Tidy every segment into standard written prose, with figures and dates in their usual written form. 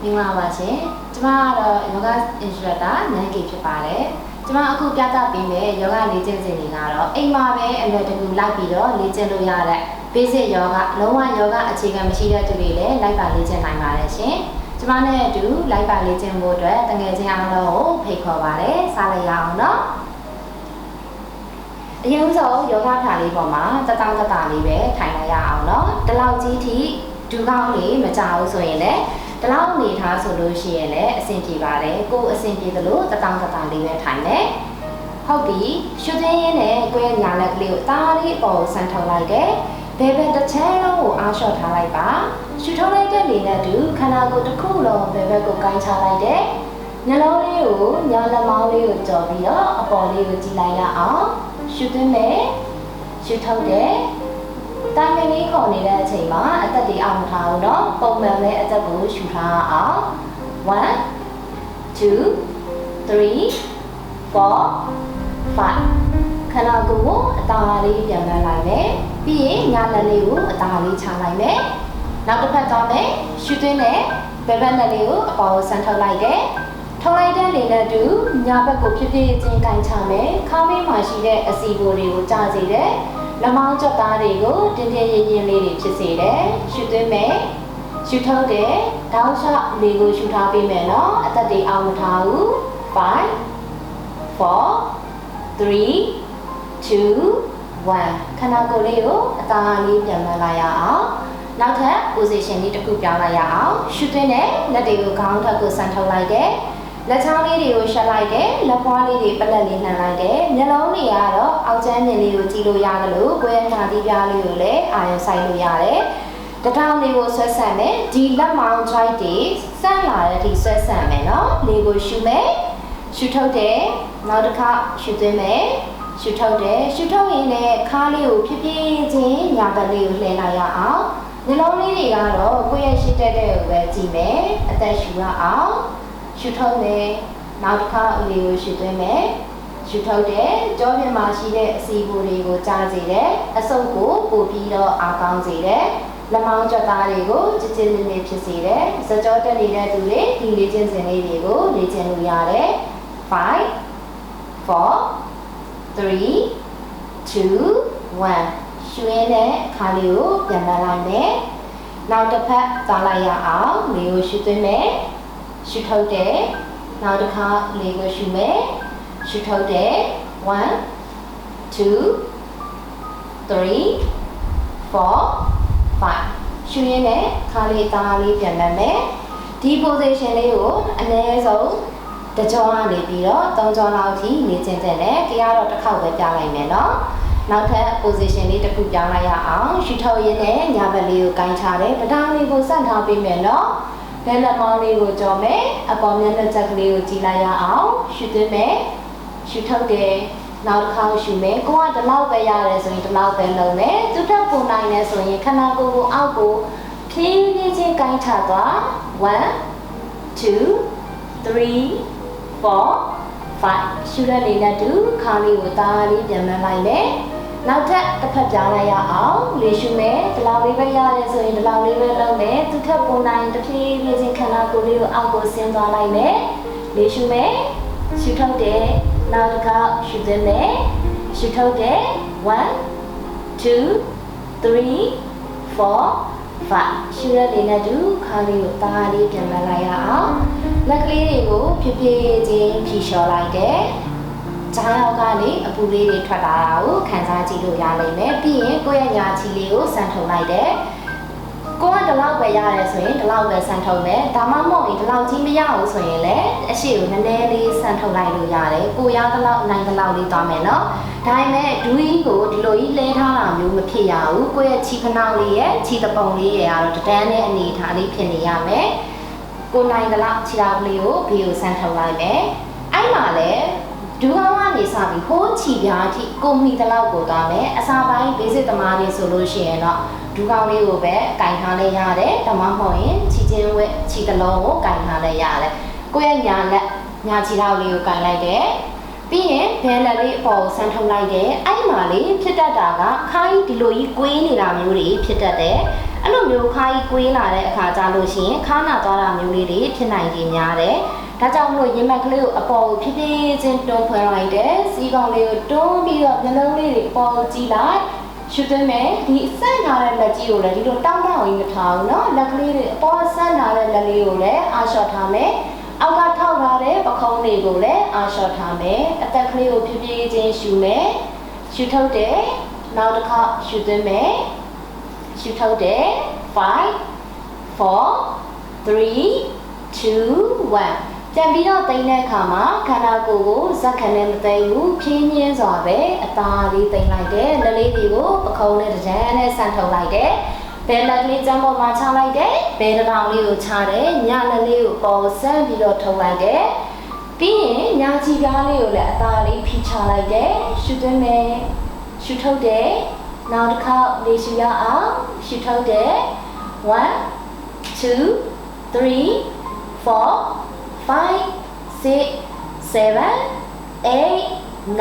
မင်္ဂလာပါရှင်ကျမကတော့ယောဂ instructor နန်းကေဖြစ်ပါတယ်ကျမအခုပြသပေးမယ့်ယောဂလေ့ကျင့်စဉ်တွေကတော့အိမ်မှာပဲအလွယ်တကူလိုက်ပြီးတော့လေ့ကျင့်လို့ရတဲ့ basic ယောဂလုံးဝယောဂအခြေခံမရှိတဲ့သူတွေလည်းလိုက်ပါလေ့ကျင့်နိုင်ပါတယ်ရှင်ကျမနဲ့အတူလိုက်ပါလေ့ကျင့်ဖို့အတွက်တကယ်ချင်းအားလုံးကိုဖိတ်ခေါ်ပါတယ်စားလိုက်ရအောင်နော်အရင်ဆုံးယောဂဌာလေးပေါ်မှာတတောင်းတတာလေးပဲထိုင်လိုက်ရအောင်နော်ဒီလောက်ကြီးထိဒူးကောင်းလေးမကြဘူးဆိုရင်လည်းဒီလောက်နေထားဆိုလို့ရှိရင်လည်းအဆင်ပြေပါတယ်ကိုယ်အဆင်ပြေသလိုတတောင်းတတာလေးပဲထိုင်မယ်ဟုတ်ပြီရှုသွင်းရင်းနဲ့ကိုယ့်ရဲ့ညာလက်ကလေးကိုတားလေးပေါ်ဆန်ထုတ်လိုက်တယ်ဘယ်ဘက်တစ်ချမ်းလုံးကိုအားလျှော့ထားလိုက်ပါရှုထုတ်လိုက်တဲ့လေနဲ့တူခန္ဓာကိုယ်တစ်ခုလုံးဘယ်ဘက်ကိုကိုင်းချလိုက်တယ်နှလုံးလေးကိုညာလက်မောင်းလေးကိုကြော်ပြီးတော့အပေါ်လေးကိုကြည့်လိုက်ရအောင်ရှုသွင်းမယ်ရှုထုတ်တယ်တာမင်းလေးခေါ်နေတဲ့အချိန်မှာအသက်တွေအောင်ထားအောင်တော့ပုံမှန်ပဲအသက်ကိုရှုထားအောင်1 2 3 4 5ခဏကိုအသာလေးပြန်လှမ်းလိုက်မယ်ပြီးရင်ညာလက်လေးကိုအသာလေးချလိုက်မယ်နောက်တစ်ဖက်သွားမယ်ရှုသွင်းတဲ့ဘယ်ဘက်လက်လေးကိုအပေါ်ကိုဆန်ထုတ်လိုက်တယ်ထုတ်လိုက်တဲ့လေနဲ့တူညာဘက်ကိုဖြည်းဖြည်းချင်းကိုင်းချမယ်ခေါင်းလေးမှာရှိတဲ့အစီဘိုတွေကိုကြားစေတယ်လက်မောင်းကျက်သားတွေကိုတင်းတင်းရင်းရင်းလေးတွေဖြစ်စေတယ်ရှုသွင်းမယ်ရှုထုတ်တယ်တောင်းလျှောက်လေးကိုရှုထားပေးမယ်နော်အသက်တွေအောင်မထားဘူး5 4 3 2 1ခန္ဓာကိုယ်လေးကိုအသာလေးပြန်လှန်လိုက်ရအောင်နောက်ထပ် position လေးတစ်ခုပြောင်းလိုက်ရအောင်ရှုသွင်းတဲ့လက်တွေကိုခေါင်းထပ်ကိုဆန်ထုတ်လိုက်တယ်လက်ချောင်းလေးတွေကိုရှက်လိုက်တယ်လက်ဖွားလေးတွေပလက်လေးနှံလိုက်တယ်မျက်လုံးတွေကတော့အောက်ကျမ်းမြင်လေးကိုကြည့်လို့ရတယ်လို့ကိုယ်ရဲ့နာသီးပြားလေးကိုလည်းအာရုံစိုက်လို့ရတယ်တထောင်လေးကိုဆွဲဆန့်မယ်ဒီလက်မောင်း joint တွေဆန့်လာတဲ့အထိဆွဲဆန့်မယ်နော်လေးကိုရှုမယ်ရှုထုတ်တယ်နောက်တစ်ခါရှုသွင်းမယ်ရှုထုတ်တယ်ရှုထုတ်ရင်လည်းခါးလေးကိုဖြည်းဖြည်းချင်းညာဘက်လေးကိုလှည့်လိုက်ရအောင်နှလုံးလေးတွေကတော့ကိုယ့်ရဲ့ရှိတက်တဲ့ကိုပဲကြည့်မယ်အသက်ရှူရအောင်ရှုထုတ်မယ်နောက်တစ်ခါအလေးကိုရှုသွင်းမယ်ရှုထုတ်တယ်ကြောပြင်မှာရှိတဲ့အစီဘိုတွေကိုကြားစေတယ်အဆုပ်ကိုပို့ပြီးတော့အားကောင်းစေတယ်လက်မောင်းကျက်သားတွေကိုကြည်ကြည်လင်းလင်းဖြစ်စေတယ်စကြောတက်နေတဲ့သူတွေဒီလေ့ကျင့်စဉ်လေးတွေကိုလေ့ကျင့်လို့ရတယ်5 4 3 2 1ရှုရင်းနဲ့ခါလေးကိုပြန်လှန်လိုက်မယ်နောက်တစ်ဖက်သွားလိုက်ရအောင်လေးကိုရှုသွင်းမယ်ရှုထုတ်တယ်နောက်တစ်ခါလေးကိုရှုမယ်ရှုထုတ်တယ်1 2 3 4 5ရှုရင်းနဲ့ခါလေးသားလေးပြန်လှန်မယ်ဒီ position လေးကိုအနည်းဆုံးတစ်ကြောကနေပြီးတော့3ကြောလောက်ထိနေကျင်တဲ့နဲ့ကတော့တစ်ခေါက်ပဲပြလိုက်မယ်နော်နောက်ထပ် position လေးတစ်ခုပြောင်းလိုက်ရအောင်ရှုထုတ်ရင်းနဲ့ညာဘက်လေးကိုကိုင်းချတယ်ပထောင်လေးကိုဆန့်ထားပေးမယ်နော်လက်မောင်းလေးကိုကြော်မယ်အပေါ်မျက်နှာချက်ကလေးကိုကြည့်လိုက်ရအောင်ရှုသွင်းမယ်ရှုထုတ်တယ်နောက်တစ်ခါရှုမယ်ကိုကဒီလောက်ပဲရတယ်ဆိုရင်ဒီလောက်ပဲလုပ်မယ်သူထပ်ပုံနိုင်နေဆိုရင်ခန္ဓာကိုယ်ကိုအောက်ကိုဖြည်းဖြည်းချင်းကိုင်းချသွား1 2 3 4 5ရှုတဲ့လေးနဲ့တူခါလေးကိုတားလေးပြန်မှန်းလိုက်မယ်နောက်ထပ်တစ်ဖက်ပြောင်းလိုက်ရအောင်လေရှုမယ်ဒီလောက်လေးပဲရတယ်ဆိုရင်ဒီလောက်လေးပဲလုပ်မယ်သူထပ်ပုံနိုင်တစ်ဖြည်းဖြည်းချင်းခန္ဓာကိုယ်လေးကိုအောက်ကိုဆင်းသွားလိုက်မယ်လေရှုမယ်ရှုထုတ်တယ်နောက်တစ်ခါရှုသွင်းမယ်ရှုထုတ်တယ်1 2 3 4 5ရှုတဲ့လေးနဲ့တူခါလေးကိုတားလေးပြန်မှန်းလိုက်ရအောင်လက်ကလေးတွေကိုဖြည်းဖြည်းချင်းဖြီလျှော်လိုက်တယ်ဂျားရောက်ကနေအပူလေးတွေထွက်လာတာကိုခန်းစားကြည့်လို့ရလိမ့်မယ်ပြီးရင်ကိုယ့်ရဲ့ညာချီလေးကိုဆန်ထုတ်လိုက်တယ်ကိုကဒီလောက်ပဲရတယ်ဆိုရင်ဒီလောက်ပဲဆန်ထုတ်မယ်ဒါမှမဟုတ်ရင်ဒီလောက်ကြီးမရဘူးဆိုရင်လည်းအရှိကိုနည်းနည်းလေးဆန်ထုတ်လိုက်လို့ရတယ်ကိုရတဲ့လောက်နိုင်တဲ့လောက်လေးသွားမယ်နော်ဒါပေမဲ့ဒူးကြီးကိုဒီလိုကြီးလဲထားတာမျိုးမဖြစ်ရဘူးကိုယ့်ရဲ့ခြေခဏလေးရဲ့ခြေတပုံလေးရဲ့ကတော့တန်းနဲ့အနေထားလေးဖြစ်နေရမယ်ကိုနိုင်ကလောက်ခြေထောက်လေးကိုဘီကိုဆန်ထုတ်လိုက်မယ်အဲ့မှာလေဒူးကောင်းကနေစပြီးဟိုးချီပြားအထိကိုမိတလောက်ကိုသွားမယ်အစာပိုင်း basic သမားလေးဆိုလို့ရှိရင်တော့ဒူးကောင်းလေးကိုပဲကင်ထားလေးရတယ်ဒါမှမဟုတ်ရင်ခြေချင်းဝက်ခြေတလုံးကိုကင်ထားလေးရတယ်ကိုယ့်ရဲ့ညာလက်ညာခြေထောက်လေးကိုကင်လိုက်တယ်ပြီးရင်ဘဲလက်လေးအပေါ်ဆန်ထုတ်လိုက်တယ်အဲ့မှာလေးဖြစ်တတ်တာကခိုင်းဒီလိုကြီးကွေးနေတာမျိုးတွေဖြစ်တတ်တယ် အဲ့လိုမျိုးခါကြီးကွေးလာတဲ့အခါကြလို့ရှိရင်ခါနာသွားတာမျိုးလေးတွေဖြစ်နိုင်ခြင်းများတယ်ဒါကြောင့်မို့ရင်မက်ကလေးကိုအပေါ်ကိုဖြည်းဖြည်းချင်းတွန်းဖွင့်လိုက်တယ်စီးကောင်းလေးကိုတွန်းပြီးတော့မျက်လုံးလေးတွေအပေါ်ကြည့်လိုက်ရှုသွင်းမယ်ဒီဆန့်ထားတဲ့လက်ကြီးကိုလည်းဒီလိုတောင်းတောင်းဝင်မထားဘူးเนาะလက်ကလေးတွေအပေါ်ဆန့်ထားတဲ့လက်လေးကိုလည်းအားလျှော့ထားမယ်အောက်ကထောက်ထားတဲ့ပခုံးတွေကိုလည်းအားလျှော့ထားမယ်အသက်ကလေးကိုဖြည်းဖြည်းချင်းရှုမယ်ရှုထုတ်တယ်နောက်တစ်ခါရှုသွင်းမယ်ရှုထုတ်တယ်5 4 3 2 1ပြန်ပြီးတော့သိမ်းတဲ့အခါမှာခန္ဓာကိုယ်ကိုဇက်ခံနဲ့မသိဘူးဖြင်းညင်းစွာပဲအသားလေးသိမ်းလိုက်တယ်လက်လေးတွေကိုပခုံးနဲ့တကြမ်းနဲ့ဆန်ထုတ်လိုက်တယ်ဘယ်လက်ကလေးကျမ်းပေါ်မှာချလိုက်တယ်ဘယ်တောင်လေးကိုချတယ်ညလက်လေးကိုပေါ်ဆန်းပြီးတော့ထုတ်လိုက်တယ်ပြီးရင်ညာချီပြားလေးကိုလည်းအသားလေးဖိချလိုက်တယ်ရှုသွင်းမယ်ရှုထုတ်တယ်နောက်တစ်ခါလေးရှုရအောင်ရှုထုတ်တယ်1 2 3 4 5 6 7 8 9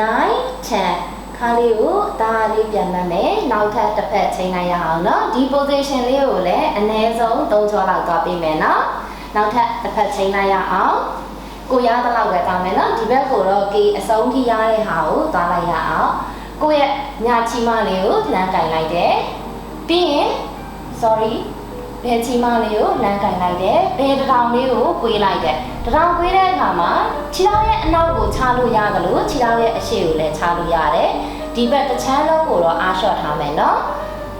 10ခါလေးကိုဒါလေးပြန်မှတ်မယ်နောက်ထပ်တစ်ဖက်ချိန်လိုက်ရအောင်เนาะဒီ position လေးကိုလည်းအနည်းဆုံး3ကြောလောက်သွားပေးမယ်เนาะနောက်ထပ်တစ်ဖက်ချိန်လိုက်ရအောင်ကိုရသလောက်ပဲတောင်းမယ်เนาะဒီဘက်ကိုတော့ကေအဆုံးထိရတဲ့ဟာကိုသွားလိုက်ရအောင်ကိုရဲ့ညာချီမလေးကိုလမ်းကင်လိုက်တယ်ပြီးရင် sorry ဘယ်ချီမလေးကိုလမ်းကင်လိုက်တယ်ဘယ်တောင်လေးကိုကွေးလိုက်တယ်တောင်ကွေးတဲ့အခါမှာခြေထောက်ရဲ့အနောက်ကိုချလို့ရတယ်လို့ခြေထောက်ရဲ့အရှေ့ကိုလည်းချလို့ရတယ်ဒီဘက်တစ်ချမ်းလုံးကိုတော့အားလျှော့ထားမယ်နော်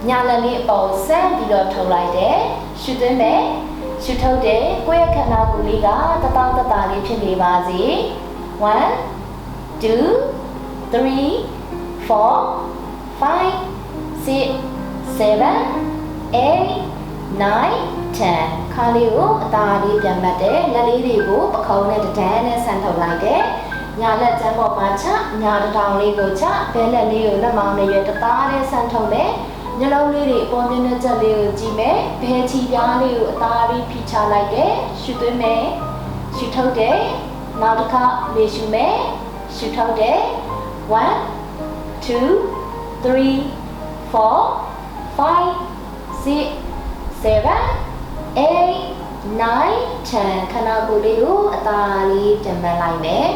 ညာလက်လေးအပေါ်ဆန်းပြီးတော့ထုတ်လိုက်တယ်ရှုသွင်းမယ်ရှုထုတ်တယ်ကိုယ့်ရဲ့ခန္ဓာကိုယ်လေးကတတောင်းတတာလေးဖြစ်နေပါစေ1 2 3 4 5 6 7 8 9 10ခါလေးကိုအသားလေးပြန်မှတ်တယ်လက်လေးတွေကိုပခုံးနဲ့တဒန်းနဲ့ဆန်ထုတ်လိုက်တယ်ညာလက်ကျမ်းပေါ်မှာချညာတောင်လေးကိုချဘဲလက်လေးကိုလက်မောင်းနဲ့ရွယ်တသားနဲ့ဆန်ထုတ်မယ်ညလုံးလေးတွေအပေါ်မျက်နှာချက်လေးကိုကြည့်မယ်ဘဲချီပြားလေးကိုအသားလေးဖိချလိုက်တယ်ရှုသွင်းမယ်ရှုထုတ်တယ်နောက်တစ်ခါလေးရှုမယ်ရှုထုတ်တယ်1 2 3 4 5 6 7 8 9 10ခန္ဓာကိုယ်လေးကိုအသားလေးပြန်မှတ်လိုက်မယ်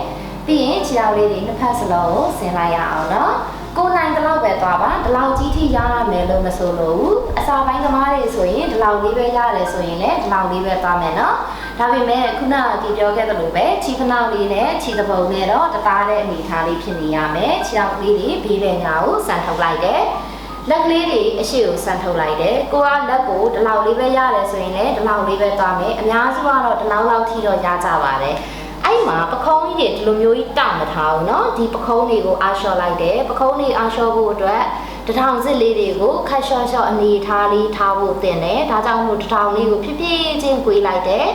ပြီးရင်ခြေထောက်လေးတွေနှစ်ဖက်စလုံးကိုဆင်လိုက်ရအောင်နော်ကိုနိုင်တလောက်ပဲသွားပါဒီလောက်ကြီးထိရရမယ်လို့မဆိုလို့အစာပိုင်းသမားတွေဆိုရင်ဒီလောက်လေးပဲရတယ်ဆိုရင်လည်းဒီလောက်လေးပဲသွားမယ်နော်ဒါပေမဲ့ခုနကပြောခဲ့သလိုပဲခြေခဏလေးနဲ့ခြေသပုံနဲ့တော့တသားတဲ့အနေထားလေးဖြစ်နေရမယ်ခြေထောက်လေးတွေဘေးလည်ညာကိုဆန်ထုတ်လိုက်တယ်လက်ကလေးတွေအရှိကိုဆန်ထုတ်လိုက်တယ်ကိုကလက်ကိုဒီလောက်လေးပဲရတယ်ဆိုရင်လည်းဒီလောက်လေးပဲသွားမယ်အများစုကတော့ဒီလောက်ထိတော့ရကြပါတယ်အဲ့မှာပခုံးကြီးတွေဒီလိုမျိုးကြီးတောင့်မထားဘူးเนาะဒီပခုံးတွေကိုအားလျှော့လိုက်တယ်ပခုံးတွေအားလျှော့ဖို့အတွက်တထောင်စစ်လေးတွေကိုခက်လျှော့လျှော့အနေထားလေးထားဖို့တင်တယ်ဒါကြောင့်မို့တထောင်လေးကိုဖြည်းဖြည်းချင်းကွေးလိုက်တယ်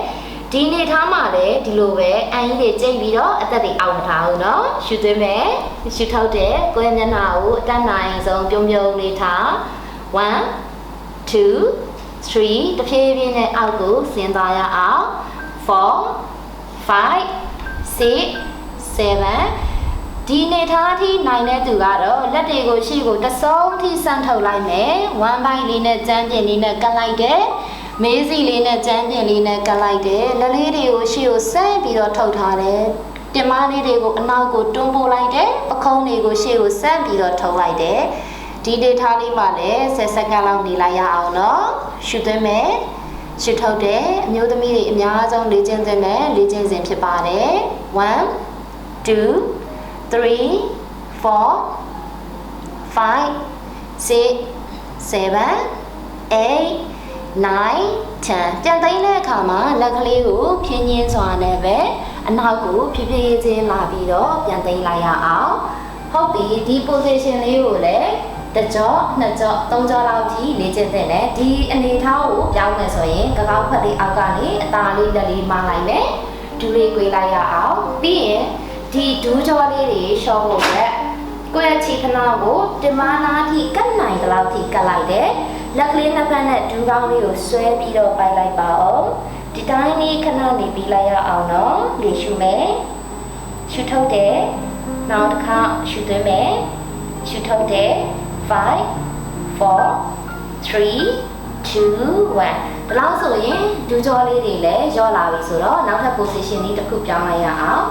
ဒီနေထားမှလည်းဒီလိုပဲအန်ကြီးတွေကျိတ်ပြီးတော့အသက်တွေအောက်မထားဘူးเนาะရှုသွင်းမယ်ရှုထုတ်တယ်ကိုယ်မျက်နှာကိုအတက်နိုင်ဆုံးပြုံးပြုံးလေးထား1 2 3တဖြည်းဖြည်းနဲ့အောက်ကိုဆင်းသွားရအောင်4 5 6 7ဒီနေထားထိနိုင်တဲ့သူကတော့လက်တွေကိုရှေ့ကိုတဆုံးထိဆန့်ထုတ်လိုက်မယ်1ပိုင်းလေးနဲ့ကြမ်းပြင်လေးနဲ့ကတ်လိုက်တယ်မေးစီလေးနဲ့ကြမ်းပြင်လေးနဲ့ကတ်လိုက်တယ်လက်လေးတွေကိုရှေ့ကိုဆန့်ပြီးတော့ထုတ်ထားတယ်တင်မလေးတွေကိုအနောက်ကိုတွန်းပို့လိုက်တယ်ပခုံးတွေကိုရှေ့ကိုဆန့်ပြီးတော့ထုတ်လိုက်တယ်ဒီဒေတာလေးမှာလည်း10စက္ကန့်လောက်နေလိုက်ရအောင်နော်ရှုသွင်းမယ်ရှုထုတ်တယ်အမျိုးသမီးတွေအများဆုံးလေ့ကျင့်သင့်တဲ့လေ့ကျင့်စဉ်ဖြစ်ပါတယ်1 2 3 4 5 6 7 8 9 10ပြန်သိမ်းတဲ့အခါမှာလက်ကလေးကိုဖြင်းညင်းစွာနဲ့ပဲအနောက်ကိုဖြည်းဖြည်းချင်းလာပြီးတော့ပြန်သိမ်းလိုက်ရအောင်ဟုတ်ပြီဒီ position လေးကိုလည်းတစ်ကြောနှစ်ကြောသုံးကြောလောက်ထိလေ့ကျင့်သင့်တယ်ဒီအနေထားကိုပြောင်းမယ်ဆိုရင်ကကောက်ဖက်လေးအောက်ကနေအသားလေးလက်လေးမလိုက်မယ်ဒူးလေးကွေးလိုက်ရအောင်ပြီးရင်ဒီဒူးကြောလေးတွေရှော့ဖို့အတွက်ကိုယ့်ရဲ့ခြေခဏကိုတင်မနာထိကတ်နိုင်တဲ့လောက်ထိကတ်လိုက်တယ်လက်ကလေးနှစ်ဖက်နဲ့ဒူးကောင်းလေးကိုဆွဲပြီးတော့ပိုက်လိုက်ပါအောင်ဒီတိုင်းလေးခဏနေပြီးလိုက်ရအောင်နော်လေရှုမယ်ရှုထုတ်တယ်နောက်တစ်ခါရှုသွင်းမယ်ရှုထုတ်တယ်5 4 3 2 2 1ဒီလောက်ဆိုရင်ဒူကြောလေးတွေလည်းရောလာပြီဆိုတော့နောက်ထပ် position လေးတစ်ခုပြောင်းလိုက်ရအောင်